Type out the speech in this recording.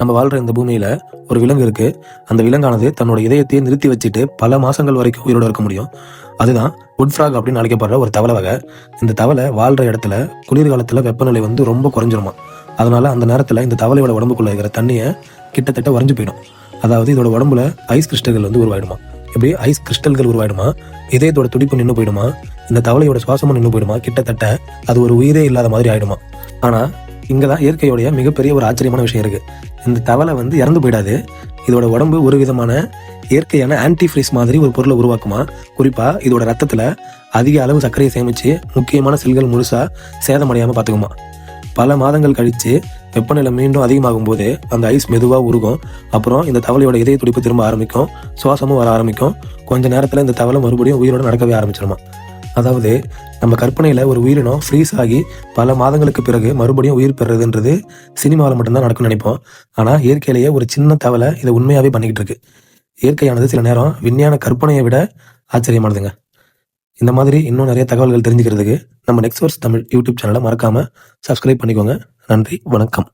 நம்ம வாழ்ற இந்த பூமியில ஒரு விலங்கு இருக்கு. அந்த விலங்கானது தன்னோட இதயத்தையே நிறுத்தி வச்சுட்டு பல மாசங்கள் வரைக்கும் உயிரோட இருக்க முடியும். அதுதான் வுட் ஃப்ராக் அப்படின்னு அழைக்கப்படுற ஒரு தவளை வகை. இந்த தவளை வாழ்ற இடத்துல குளிர்காலத்துல வெப்பநிலை வந்து ரொம்ப குறைஞ்சிருமா. அதனால அந்த நேரத்துல இந்த தவளையோட உடம்புக்குள்ள இருக்கிற தண்ணியை கிட்டத்தட்ட உறைஞ்சு போயிடும். அதாவது இதோட உடம்புல ஐஸ் கிறிஸ்டல்கள் வந்து உருவாயிடுமா. இப்படி ஐஸ் கிறிஸ்டல்கள் உருவாயிடுமா, இதயத்தோட துடிப்பு நின்று போயிடுமா, இந்த தவளையோட சுவாசமும் நின்று போயிடுமா. கிட்டத்தட்ட அது ஒரு உயிரே இல்லாத மாதிரி ஆயிடுமா. ஆனா இங்கதான் இயற்கையோடைய மிகப்பெரிய ஒரு ஆச்சரியமான விஷயம் இருக்கு. இந்த தவளை வந்து இறந்து போயிடாது. இதோட உடம்பு ஒரு விதமான இயற்கையான ஆன்டிஃப்ரீஸ் மாதிரி ஒரு பொருளை உருவாக்குமா. குறிப்பா இதோட ரத்தத்துல அதிக அளவு சர்க்கரையை சேமிச்சு முக்கியமான செல்கள் முழுசா சேதமடையாம பாத்துக்குமா. பல மாதங்கள் கழிச்சு வெப்பநிலை மீண்டும் அதிகமாகும் போது அந்த ஐஸ் மெதுவா உருகும். அப்புறம் இந்த தவளையோட இதய துடிப்பு திரும்ப ஆரம்பிக்கும், சுவாசமும் வர ஆரம்பிக்கும். கொஞ்ச நேரத்துல இந்த தவளை மறுபடியும் உயிரோட நடக்கவே ஆரம்பிச்சிருமா. அதாவது நம்ம கற்பனையில ஒரு உயிரினம் ஃப்ரீஸ் ஆகி பல மாதங்களுக்கு பிறகு மறுபடியும் உயிர் பெறுறதுன்றது சினிமாவில் மட்டும்தான் நடக்கும்னு நினைப்போம். ஆனா இயற்கையிலேயே ஒரு சின்ன தவளை இதை உண்மையாவே பண்ணிக்கிட்டு இருக்கு. இயற்கையானது சில நேரம் விஞ்ஞான கற்பனையை விட ஆச்சரியமானதுங்க. இந்த மாதிரி இன்னும் நிறைய தகவல்கள் தெரிஞ்சுக்கிறதுக்கு நம்ம நெக்ஸ்ட் வர்ஸ் தமிழ் யூடியூப் சேனலை மறக்காம சப்ஸ்கிரைப் பண்ணிக்கோங்க. நன்றி, வணக்கம்.